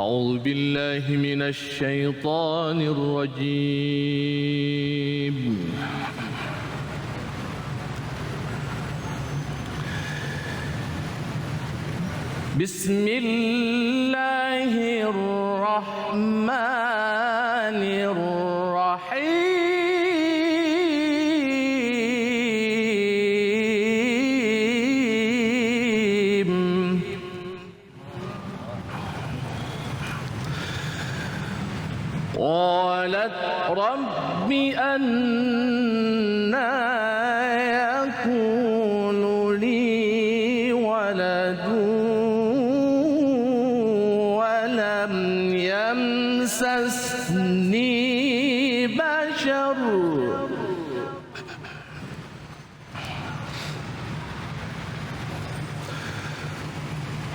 أعوذ بالله من الشيطان الرجيم. بسم الله الرحمن الرحيم. قالت رب أنى يكون لي ولد ولم يمسسني بشر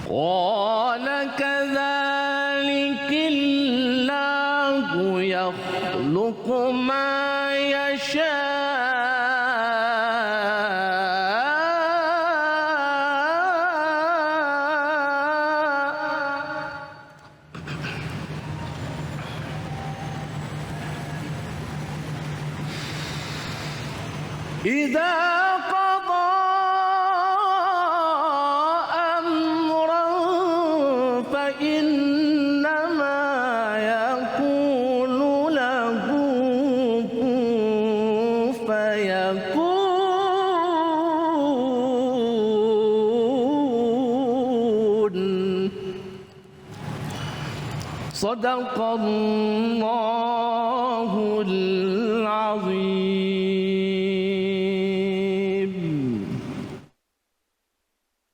قال كذلك الله يخلق ما يشاء إذا قضى أمرا فإنما يقول له كن فيكون. صدق الله العظيم.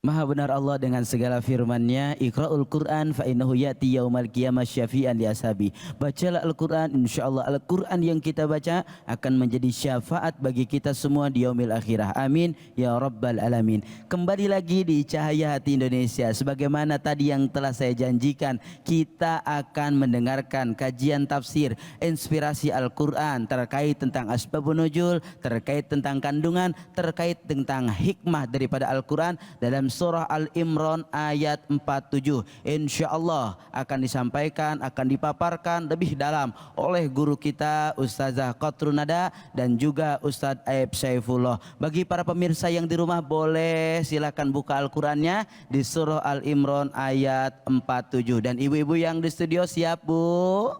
Maha benar Allah dengan segala firman-Nya, Iqra'ul Qur'an fa innahu ya'ti yaumal qiyamah syafi'an li ashabi. Bacalah Al-Qur'an, insyaallah Al-Qur'an yang kita baca akan menjadi syafaat bagi kita semua di yaumil akhirah. Amin ya rabbal alamin. Kembali lagi di Cahaya Hati Indonesia. Sebagaimana tadi yang telah saya janjikan, kita akan mendengarkan kajian tafsir inspirasi Al-Qur'an terkait tentang asbabun nuzul, terkait tentang kandungan, terkait tentang hikmah daripada Al-Qur'an dalam surah Al-Imran ayat 47. Insyaallah akan disampaikan, akan dipaparkan lebih dalam oleh guru kita Ustazah Qatrunada dan juga Ustadz Aib Saifullah. Bagi para pemirsa yang di rumah, boleh silakan buka Al-Qur'annya di surah Al-Imran ayat 47. Dan ibu-ibu yang di studio siap, Bu?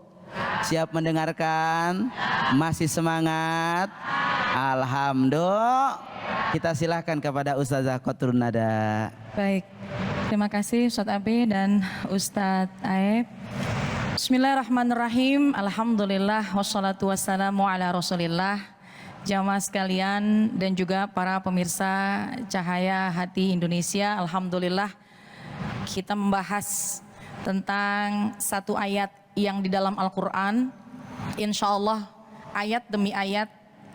Siap mendengarkan? Masih semangat? Alhamdulillah. Kita silahkan kepada Ustazah Qatrunada. Baik, terima kasih Ustadz Abi dan Ustadz Aib. Bismillahirrahmanirrahim. Alhamdulillah wassalatu wassalamu ala rasulillah. Jamaah sekalian dan juga para pemirsa Cahaya Hati Indonesia, alhamdulillah kita membahas tentang satu ayat yang di dalam Al-Quran. Insya Allah ayat demi ayat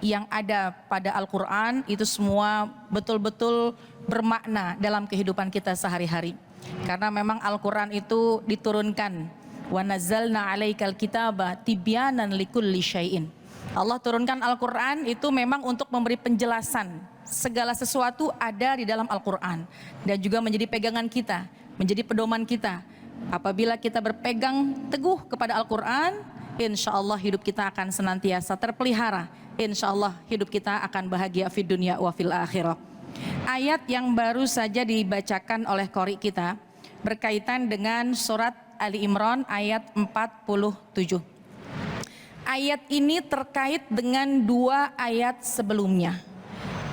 yang ada pada Al-Quran itu semua betul-betul bermakna dalam kehidupan kita sehari-hari. Karena memang Al-Quran itu diturunkan, wa nazzalna 'alaikal kitaba tibyanan likulli syai'in. Allah turunkan Al-Quran itu memang untuk memberi penjelasan. Segala sesuatu ada di dalam Al-Quran dan juga menjadi pegangan kita, menjadi pedoman kita. Apabila kita berpegang teguh kepada Al-Quran, insya Allah hidup kita akan senantiasa terpelihara. Insya Allah hidup kita akan bahagia fid dunya wa fil akhirah. Ayat yang baru saja dibacakan oleh qori kita berkaitan dengan surat Ali Imran ayat 47. Ayat ini terkait dengan dua ayat sebelumnya,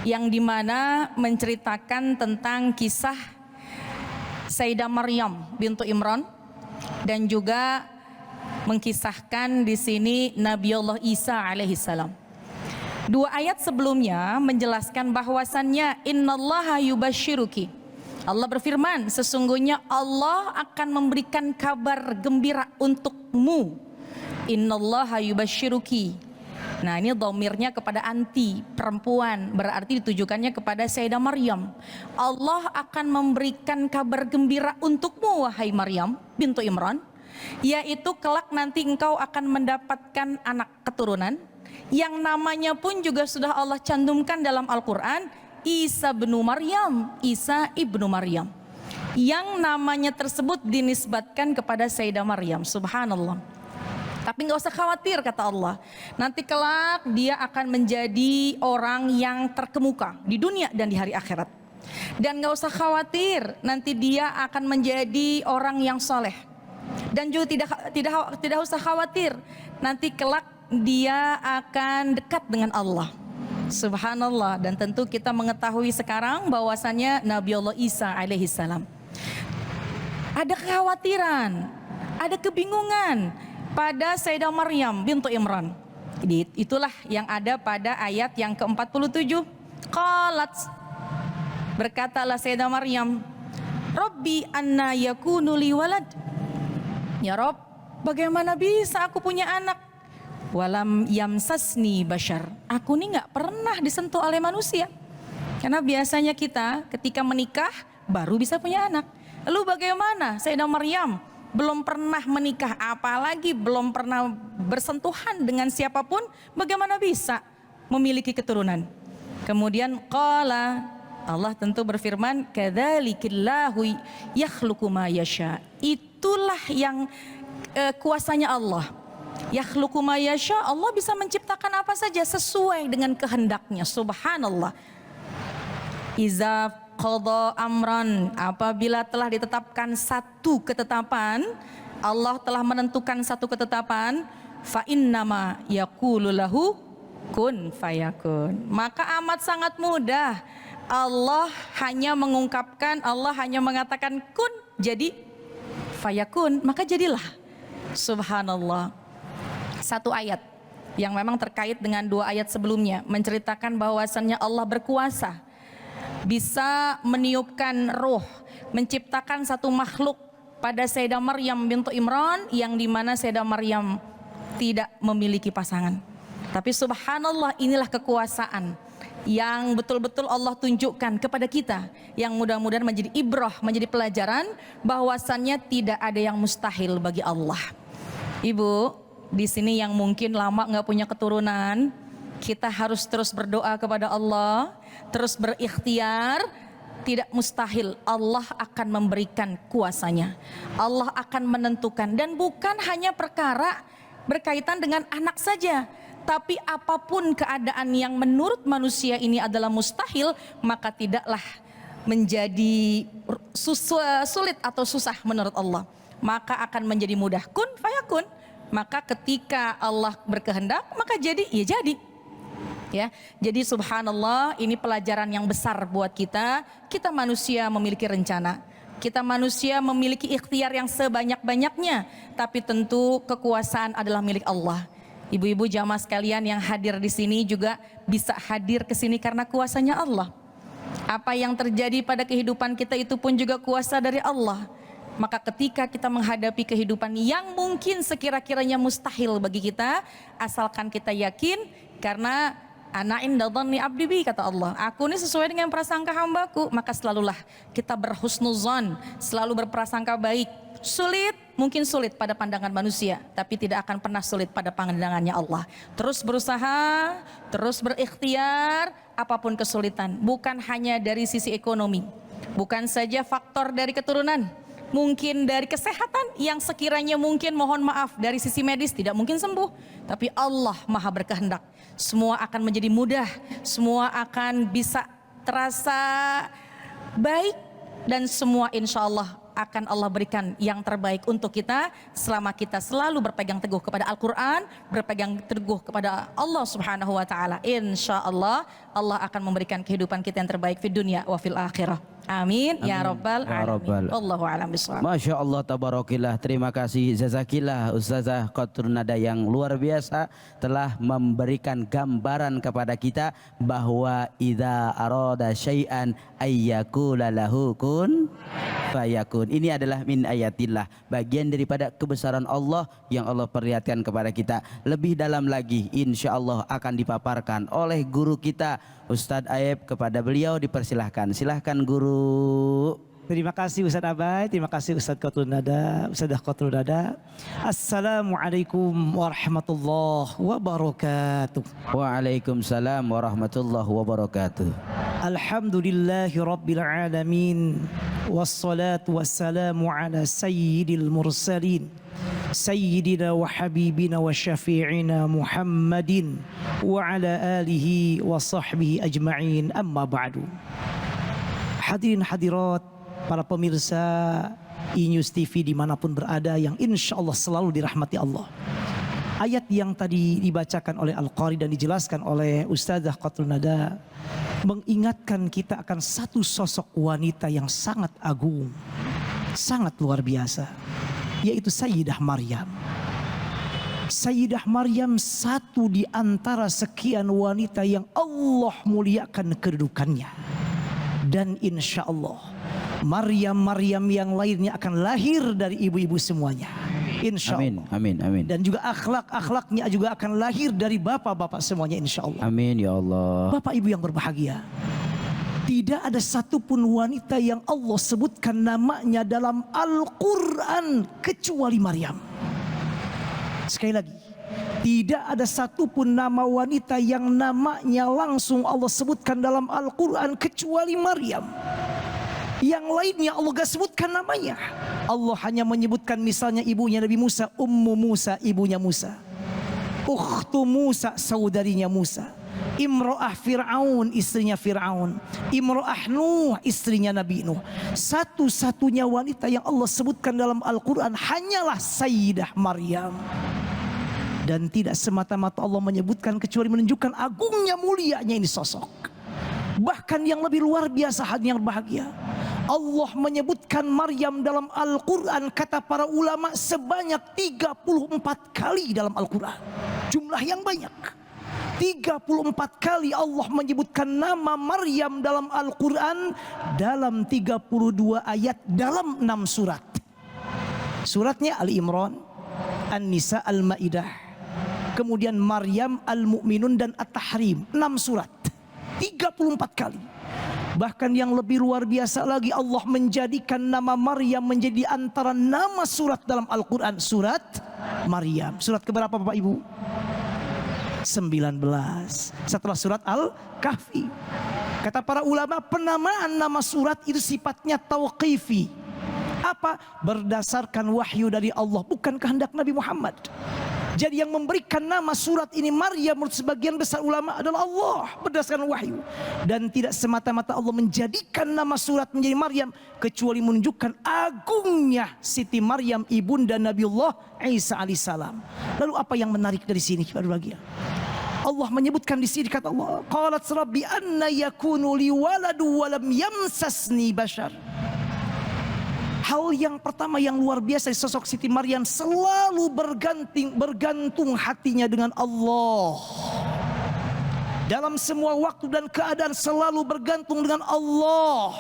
yang dimana menceritakan tentang kisah Sayyidah Maryam bintu Imran dan juga mengkisahkan di sini Nabiullah Isa alaihissalam. Dua ayat sebelumnya menjelaskan bahwasannya innallaha yubasyiruki. Allah berfirman, sesungguhnya Allah akan memberikan kabar gembira untukmu. Innallaha yubasyiruki. Nah, ini dhamirnya kepada anti perempuan, berarti ditujukannya kepada Sayyidah Maryam. Allah akan memberikan kabar gembira untukmu wahai Maryam bintu Imran, yaitu kelak nanti engkau akan mendapatkan anak keturunan yang namanya pun juga sudah Allah cantumkan dalam Al-Quran, Isa ibnu Maryam. Isa ibnu Maryam. yang namanya tersebut dinisbatkan kepada Sayyidah Maryam. Subhanallah. Tapi nggak usah khawatir kata Allah. Nanti kelak dia akan menjadi orang yang terkemuka di dunia dan di hari akhirat. Dan nggak usah khawatir nanti dia akan menjadi orang yang soleh. Dan juga tidak usah khawatir nanti kelak dia akan dekat dengan Allah. Subhanallah. Dan tentu kita mengetahui sekarang bahwasannya Nabi Allah Isa alaihissalam. Ada kekhawatiran, ada kebingungan pada Sayyidah Maryam bintu Imran. Itulah yang ada pada ayat yang ke-47. Qalat, berkatalah Sayyidah Maryam, Rabbi anna yakunu li walad. Ya Rob, bagaimana bisa aku punya anak? Walam yamsasni bashar. Aku ini gak pernah disentuh oleh manusia. Karena biasanya kita ketika menikah baru bisa punya anak. Lalu bagaimana Sayyidah Maryam belum pernah menikah, apalagi belum pernah bersentuhan dengan siapapun, bagaimana bisa memiliki keturunan? Kemudian qala, Allah tentu berfirman, kadzalikillahu yakhluqu ma yasha. Itulah yang kuasanya Allah. Yakhluqu ma yasha, Allah bisa menciptakan apa saja sesuai dengan kehendaknya. Subhanallah. Iza qada amran, apabila telah ditetapkan satu ketetapan, Allah telah menentukan satu ketetapan, fa innama yaqulu lahu kun fayakun. Maka amat sangat mudah. Allah hanya mengungkapkan, Allah hanya mengatakan kun, jadi fayakun, maka jadilah. Subhanallah. Satu ayat yang memang terkait dengan dua ayat sebelumnya menceritakan bahwasannya Allah berkuasa, bisa meniupkan roh, menciptakan satu makhluk pada Sayyidah Maryam bintu Imran, yang dimana Sayyidah Maryam tidak memiliki pasangan. Tapi subhanallah, inilah kekuasaan yang betul-betul Allah tunjukkan kepada kita, yang mudah-mudahan menjadi ibrah, menjadi pelajaran bahwasannya tidak ada yang mustahil bagi Allah. Ibu di sini yang mungkin lama nggak punya keturunan, kita harus terus berdoa kepada Allah, terus berikhtiar. Tidak mustahil, Allah akan memberikan kuasanya, Allah akan menentukan. Dan bukan hanya perkara berkaitan dengan anak saja, tapi apapun keadaan yang menurut manusia ini adalah mustahil, maka tidaklah menjadi sulit atau susah menurut Allah, maka akan menjadi mudah. Kun fayakun. Maka ketika Allah berkehendak, maka jadi, ya jadi. Ya, jadi subhanallah, ini pelajaran yang besar buat kita. Kita manusia memiliki rencana, kita manusia memiliki ikhtiar yang sebanyak-banyaknya, tapi tentu kekuasaan adalah milik Allah. Ibu-ibu jamaah sekalian yang hadir di sini juga bisa hadir ke sini karena kuasanya Allah. Apa yang terjadi pada kehidupan kita itu pun juga kuasa dari Allah. Maka ketika kita menghadapi kehidupan yang mungkin sekira-kiranya mustahil bagi kita, asalkan kita yakin, karena ana inda dhanni abdi bi, kata Allah, aku ini sesuai dengan prasangka hambaku, maka selalulah kita berhusnuzan, selalu berprasangka baik. Sulit, mungkin sulit pada pandangan manusia, tapi tidak akan pernah sulit pada pandangannya Allah. Terus berusaha, terus berikhtiar, apapun kesulitan, bukan hanya dari sisi ekonomi, bukan saja faktor dari keturunan, mungkin dari kesehatan yang sekiranya mungkin mohon maaf dari sisi medis tidak mungkin sembuh, tapi Allah maha berkehendak, semua akan menjadi mudah, semua akan bisa terasa baik, dan semua insya Allah akan Allah berikan yang terbaik untuk kita selama kita selalu berpegang teguh kepada Al-Quran, berpegang teguh kepada Allah Subhanahu wa Ta'ala. Insya Allah Allah akan memberikan kehidupan kita yang terbaik di dunia wa fil akhirah. Amin, amin. Ya Rabbal Alamin. Wallahu a'lam bishawab. Masya Allah, tabarakillah. Terima kasih, jazakillah Ustazah Qatrunada yang luar biasa telah memberikan gambaran kepada kita bahwa idza arada syai'an ayyakula lahu kun fayakun. Ini adalah min ayatillah, bagian daripada kebesaran Allah yang Allah perlihatkan kepada kita. Lebih dalam lagi insya Allah akan dipaparkan oleh guru kita Ustadz Aib. Kepada beliau dipersilahkan. Silahkan guru. Terima kasih Ustadz Abai, terima kasih Ustadz Qatrunada, Ustadzah Qatrunada. Assalamualaikum warahmatullahi wabarakatuh. Waalaikumsalam warahmatullahi wabarakatuh. Alhamdulillahi Rabbil Alamin. Wassalatu wassalamu ala sayyidil mursalin Sayyidina wa habibina wa syafi'ina Muhammadin wa ala alihi wa sahbihi ajma'in, amma ba'du. Hadirin hadirat, para pemirsa E-News TV dimanapun berada yang insya Allah selalu dirahmati Allah. Ayat yang tadi dibacakan oleh Al-Qari dan dijelaskan oleh Ustazah Qatrul Nada mengingatkan kita akan satu sosok wanita yang sangat agung, sangat luar biasa, yaitu Sayyidah Maryam. Sayyidah Maryam satu di antara sekian wanita yang Allah muliakan kedudukannya. Dan insya Allah Maryam-Maryam yang lainnya akan lahir dari ibu-ibu semuanya, insya Allah. Amin, amin. Dan juga akhlak-akhlaknya juga akan lahir dari bapak-bapak semuanya, insya Allah. Amin ya Allah. Bapak ibu yang berbahagia, tidak ada satupun wanita yang Allah sebutkan namanya dalam Al-Quran kecuali Maryam. Sekali lagi, tidak ada satupun nama wanita yang namanya langsung Allah sebutkan dalam Al-Quran kecuali Maryam. Yang lainnya Allah gak sebutkan namanya. Allah hanya menyebutkan misalnya ibunya Nabi Musa, Ummu Musa, ibunya Musa. Ukhtu Musa, saudarinya Musa. Imro'ah Fir'aun, istrinya Fir'aun. Imro'ah Nuh, istrinya Nabi Nuh. Satu-satunya wanita yang Allah sebutkan dalam Al-Quran hanyalah Sayyidah Maryam. Dan tidak semata-mata Allah menyebutkan kecuali menunjukkan agungnya, mulianya ini sosok. Bahkan yang lebih luar biasa, hal yang berbahagia, Allah menyebutkan Maryam dalam Al-Quran, kata para ulama, sebanyak 34 kali dalam Al-Quran. Jumlah yang banyak. 34 kali Allah menyebutkan nama Maryam dalam Al-Quran, dalam 32 ayat, dalam 6 surat. Suratnya Ali Imran, An-Nisa, Al-Ma'idah, kemudian Maryam, Al-Mu'minun, dan At-Tahrim. 6 surat, 34 kali. Bahkan yang lebih luar biasa lagi, Allah menjadikan nama Maryam menjadi antara nama surat dalam Al-Quran. Surat Maryam. Surat keberapa Bapak Ibu? 19. Setelah surat Al-Kahfi. Kata para ulama, penamaan nama surat itu sifatnya tauqifi. Apa? Berdasarkan wahyu dari Allah, bukan kehendak Nabi Muhammad. Jadi yang memberikan nama surat ini Maryam menurut sebagian besar ulama adalah Allah berdasarkan wahyu. Dan tidak semata-mata Allah menjadikan nama surat menjadi Maryam kecuali menunjukkan agungnya Siti Maryam ibunda Nabiullah Isa alaihissalam. Lalu apa yang menarik dari sini? Allah menyebutkan di sini, kata Allah, qalat rabbi anna yakunu li waladu wa lam yamsasni bashar. Hal yang pertama yang luar biasa di sosok Siti Maryam, selalu bergantung hatinya dengan Allah. Dalam semua waktu dan keadaan selalu bergantung dengan Allah.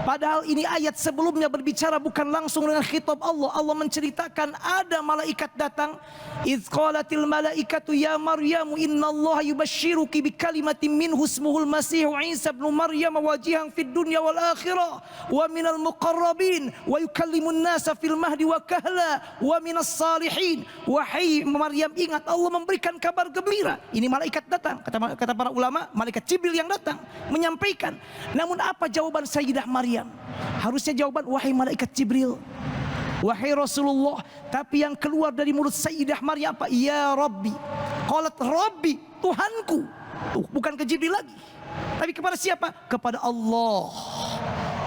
Padahal ini ayat sebelumnya berbicara bukan langsung dengan khitab Allah. Allah menceritakan ada malaikat datang. Idz qalatil malaikatu ya Maryamu innallaha yubashshiruki bikalimatin minhu ismuhul Masih Isa ibnu Maryam wajihan fid dunya wal akhirah wa minal muqarrabin wa yukallimun nasa fil mahdi wa kahla wa minas salihin. Wahai Maryam, ingat Allah memberikan kabar gembira. Ini malaikat datang. Kata para ulama, malaikat Jibril yang datang menyampaikan. Namun apa jawaban Sayyidah Maryam? Harusnya jawaban wahai malaikat Jibril, wahai Rasulullah. Tapi yang keluar dari mulut Sayyidah Maryam apa? Ya Rabbi. Qalat Rabbi, Tuhanku. Bukan ke Jibril lagi, tapi kepada siapa? Kepada Allah.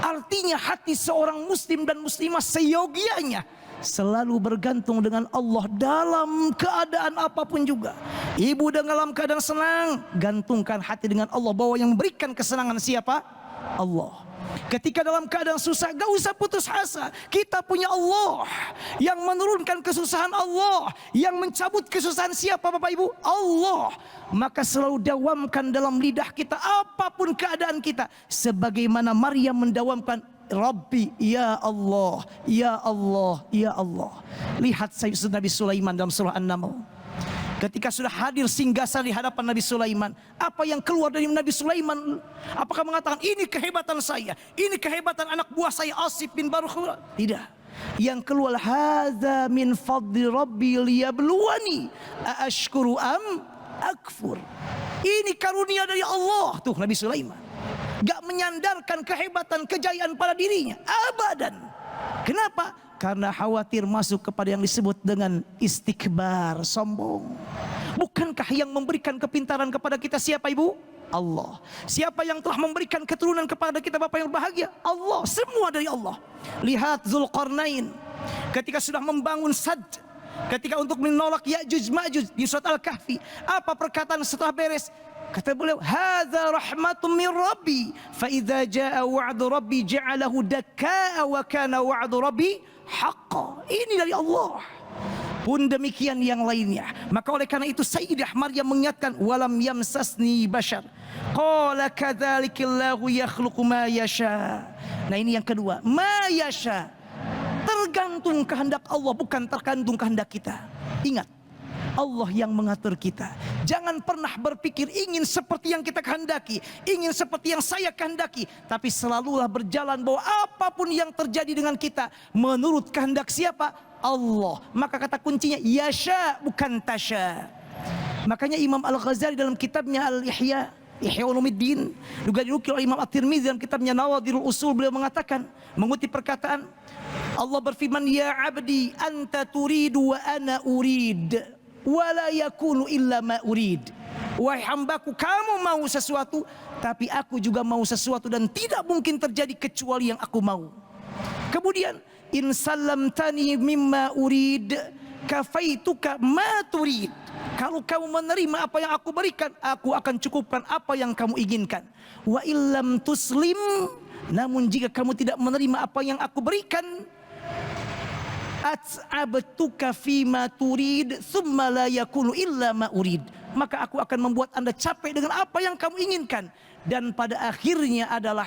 Artinya hati seorang muslim dan muslimah seyogianya selalu bergantung dengan Allah dalam keadaan apapun juga. Ibu dalam keadaan senang, gantungkan hati dengan Allah bahwa yang memberikan kesenangan siapa? Allah. Ketika dalam keadaan susah, gak usah putus asa. Kita punya Allah yang menurunkan kesusahan, Allah yang mencabut kesusahan. Siapa Bapak Ibu? Allah. Maka selalu dawamkan dalam lidah kita apapun keadaan kita, sebagaimana Maryam mendawamkan Rabbi, ya Allah, ya Allah, ya Allah. Lihat Sayyidina Nabi Sulaiman dalam surah An-Naml. Ketika sudah hadir singgahsana di hadapan Nabi Sulaiman, apa yang keluar dari Nabi Sulaiman? Apakah mengatakan ini kehebatan saya, ini kehebatan anak buah saya Asif bin Barukhura? Tidak. Yang keluar, hadza min fadli rabbi liyabluwani aashkuru am akfur. Ini karunia dari Allah. Tuh Nabi Sulaiman. gak menyandarkan kehebatan, kejayaan pada dirinya, abadan. Kenapa? Karena khawatir masuk kepada yang disebut dengan istikbar, sombong. Bukankah yang memberikan kepintaran kepada kita siapa ibu? Allah. Siapa yang telah memberikan keturunan kepada kita bapak yang bahagia? Allah. Semua dari Allah. Lihat Zulqarnain ketika sudah membangun Sad, ketika untuk menolak Ya'juj Ma'juj di surat Al-Kahfi, apa perkataan setelah beres? Kata beliau, hadza rahmatun min rabbi, fa idza jaa wa'du rabbi ja'alahu dakkaa wa kana wa'du rabbi haqqan. Ini dari Allah. Pun demikian yang lainnya. Maka oleh karena itu Sayyidah Maryam mengingatkan, walam yamsasni bashar qala kadzalikillahu yakhluqu ma yasha. Nah ini yang kedua, ma yasha, tergantung kehendak Allah, bukan tergantung kehendak kita. Ingat, Allah yang mengatur kita. Jangan pernah berpikir ingin seperti yang kita kehendaki, ingin seperti yang saya kehendaki, tapi selalulah berjalan bahwa apapun yang terjadi dengan kita menurut kehendak siapa? Allah. Maka kata kuncinya yasha, bukan tasha. Makanya Imam Al-Ghazali dalam kitabnya Al-Ihya, Ihya Ulumuddin, juga dinukil oleh Imam At-Tirmidzi dalam kitabnya Nawadirul Usul, beliau mengatakan, mengutip perkataan Allah berfirman, ya abdi anta turidu wa ana urid, wala yakunu illa ma urid. Wahai hambaku, kamu mau sesuatu, tapi aku juga mau sesuatu, dan tidak mungkin terjadi kecuali yang aku mau. Kemudian, in sallamtani mimma urid, kafaituka ma turid. Kalau kamu menerima apa yang aku berikan, aku akan cukupkan apa yang kamu inginkan. Wa illam tuslim, namun jika kamu tidak menerima apa yang aku berikan, at'abtuka fima turid thumma la yakunu illa ma urid. Maka aku akan membuat Anda capek dengan apa yang kamu inginkan, dan pada akhirnya adalah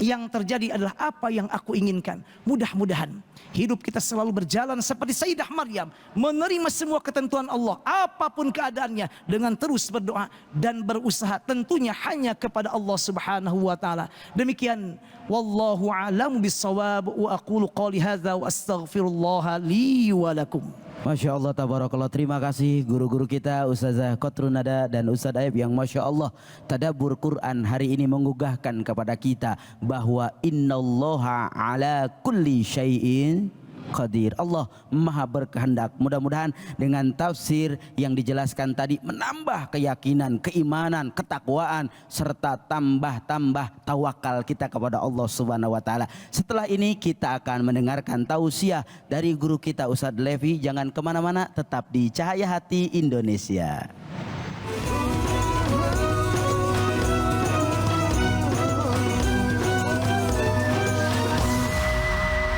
yang terjadi adalah apa yang aku inginkan. Mudah-mudahan hidup kita selalu berjalan seperti Sayyidah Maryam, menerima semua ketentuan Allah apapun keadaannya, dengan terus berdoa dan berusaha tentunya hanya kepada Allah Subhanahu wa taala. Demikian, wallahu a'lamu bissawab, wa aqulu qouli hadza wa astaghfirullah li wa lakum. Masya Allah, tabarakallah. Terima kasih guru-guru kita, Ustazah Qatrunada dan Ustaz Aib, yang Masya Allah tadabbur Quran hari ini menggugahkan kepada kita bahwa innallaha ala kulli syai'in qadir. Allah maha berkehendak. Mudah-mudahan dengan tafsir yang dijelaskan tadi menambah keyakinan, keimanan, ketakwaan, serta tambah tawakal kita kepada Allah Subhanahu wa taala. Setelah ini kita akan mendengarkan tausiah dari guru kita Ustadz Levi. Jangan kemana-mana, tetap di Cahaya Hati Indonesia.